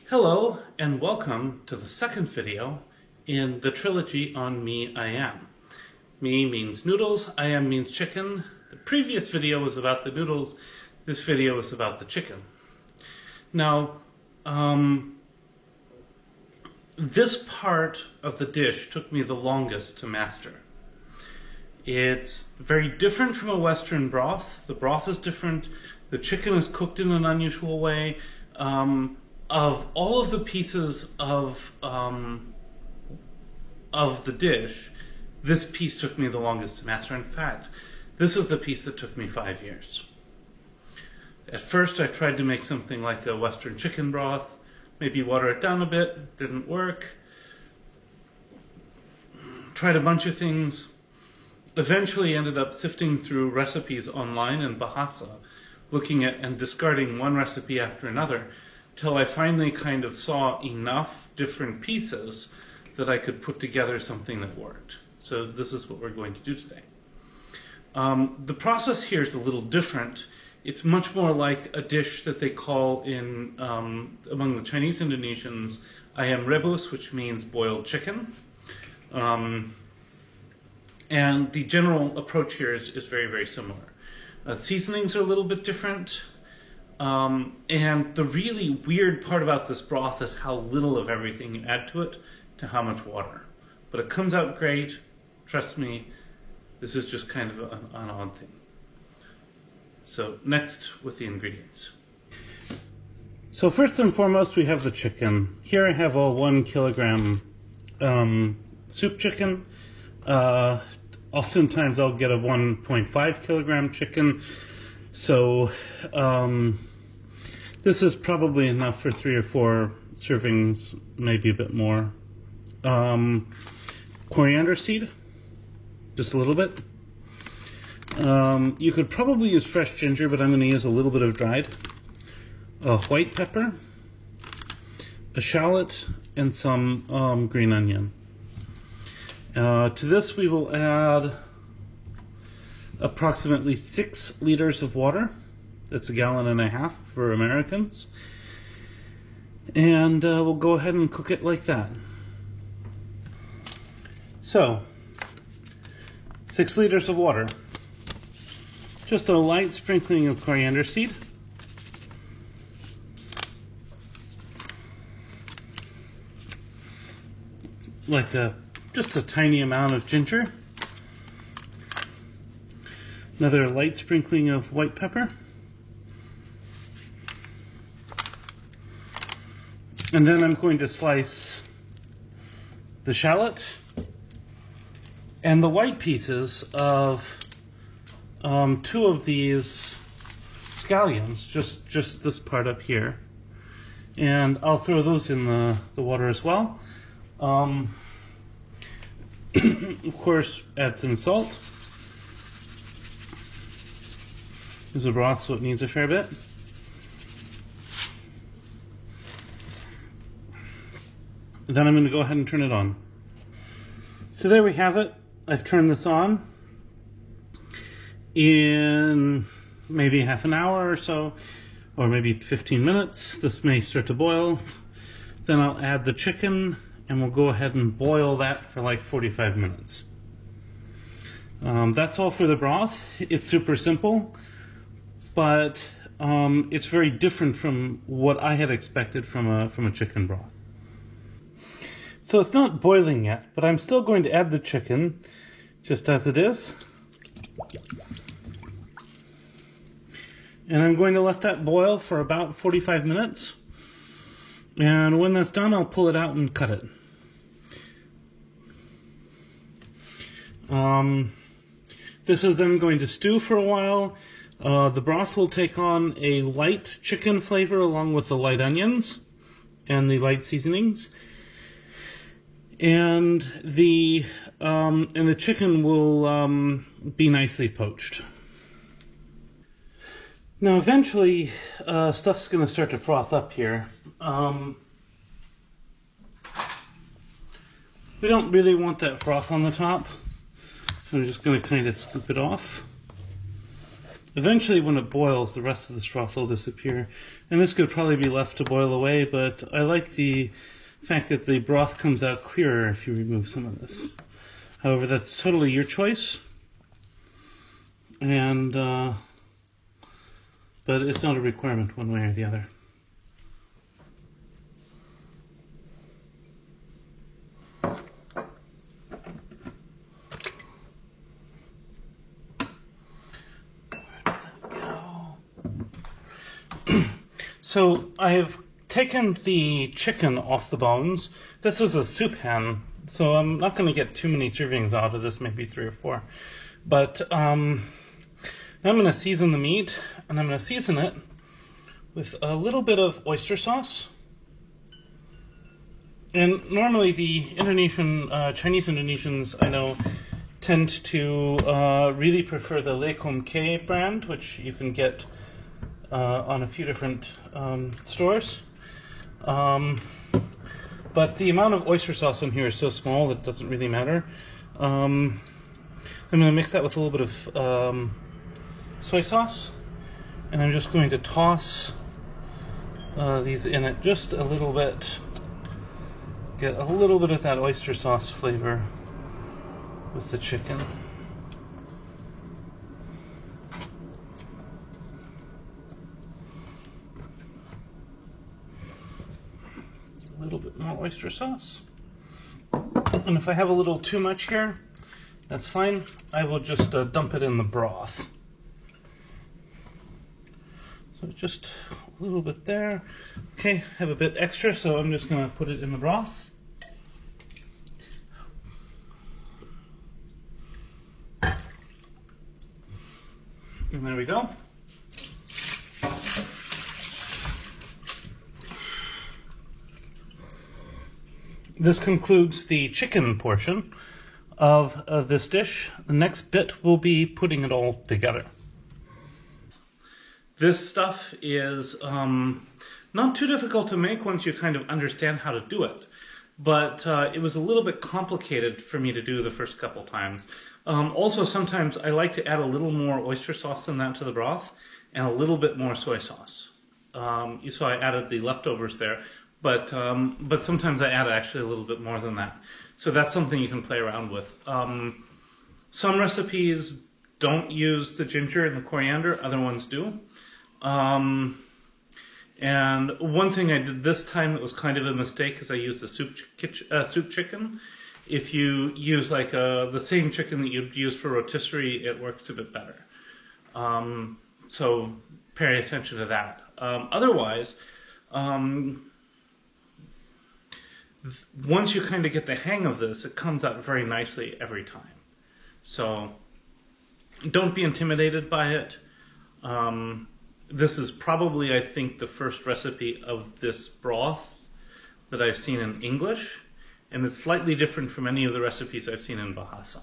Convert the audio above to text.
Hello and welcome to the second video in the trilogy on Me, I Am. Me means noodles, I am means chicken. The previous video was about the noodles, this video is about the chicken. Now, this part of the dish took me the longest to master. It's very different from a Western broth. The broth is different, the chicken is cooked in an unusual way. Of all of the pieces of the dish, this piece took me the longest to master. In fact, this is the piece that took me 5 years. At first, I tried to make something like a Western chicken broth, maybe water it down a bit, didn't work. Tried a bunch of things. Eventually ended up sifting through recipes online in Bahasa, looking at and discarding one recipe after another, till I finally kind of saw enough different pieces that I could put together something that worked. So this is what we're going to do today. The process here is a little different. It's much more like a dish that they call in, among the Chinese Indonesians, ayam rebus, which means boiled chicken. And the general approach here is very, very similar. Seasonings are a little bit different. And the really weird part about this broth is how little of everything you add to it to how much water. But it comes out great. Trust me, this is just kind of an odd thing. So next with the ingredients. So first and foremost, we have the chicken. Here I have a 1 kilogram soup chicken. Oftentimes I'll get a 1.5 kilogram chicken. So this is probably enough for 3 or 4 servings, maybe a bit more. Coriander seed, just a little bit. You could probably use fresh ginger, but I'm going to use a little bit of dried. White pepper, a shallot, and some green onion. To this we will add approximately 6 liters of water. That's 1.5 gallons for Americans. And we'll go ahead and cook it like that. So, 6 liters of water. Just a light sprinkling of coriander seed. Like just a tiny amount of ginger. Another light sprinkling of white pepper. And then I'm going to slice the shallot and the white pieces of 2 of these scallions, just this part up here. And I'll throw those in the water as well. Of course, add some salt. This is a broth, so it needs a fair bit. Then I'm going to go ahead and turn it on. So there we have it. I've turned this on. In maybe half an hour or so, or maybe 15 minutes, this may start to boil. Then I'll add the chicken, and we'll go ahead and boil that for like 45 minutes. That's all for the broth. It's super simple, but it's very different from what I had expected from a chicken broth. So it's not boiling yet, but I'm still going to add the chicken just as it is. And I'm going to let that boil for about 45 minutes. And when that's done, I'll pull it out and cut it. This is then going to stew for a while. The broth will take on a light chicken flavor along with the light onions and the light seasonings. And the chicken will be nicely poached. Now eventually stuff's going to start to froth up here. We don't really want that froth on the top, so I'm just going to kind of scoop it off. Eventually, when it boils, the rest of the broth will disappear. And this could probably be left to boil away, but I like the fact that the broth comes out clearer if you remove some of this. However, that's totally your choice. And, but it's not a requirement one way or the other. So I've taken the chicken off the bones. This is a soup hen, so I'm not going to get too many servings out of this, maybe 3 or 4. But now I'm going to season the meat, and I'm going to season it with a little bit of oyster sauce. And normally the Chinese Indonesians, I know, tend to really prefer the Le Kum Kee brand, which you can get on a few different stores. But the amount of oyster sauce in here is so small that it doesn't really matter. I'm going to mix that with a little bit of soy sauce, and I'm just going to toss these in it just a little bit. Get a little bit of that oyster sauce flavor with the chicken. A little bit more oyster sauce. And if I have a little too much here, that's fine. I will just dump it in the broth. So just a little bit there. Okay, have a bit extra, so I'm just going to put it in the broth. And there we go. This concludes the chicken portion of this dish. The next bit will be putting it all together. This stuff is not too difficult to make once you kind of understand how to do it, but it was a little bit complicated for me to do the first couple times. Also, sometimes I like to add a little more oyster sauce than that to the broth and a little bit more soy sauce. So I added the leftovers there, but sometimes I add actually a little bit more than that. So that's something you can play around with. Some recipes don't use the ginger and the coriander, other ones do. And one thing I did this time that was kind of a mistake is I used the soup chicken. If you use like the same chicken that you'd use for rotisserie, it works a bit better. So pay attention to that. Otherwise, once you kind of get the hang of this, it comes out very nicely every time. So don't be intimidated by it. This is probably, I think, the first recipe of this broth that I've seen in English, and it's slightly different from any of the recipes I've seen in Bahasa.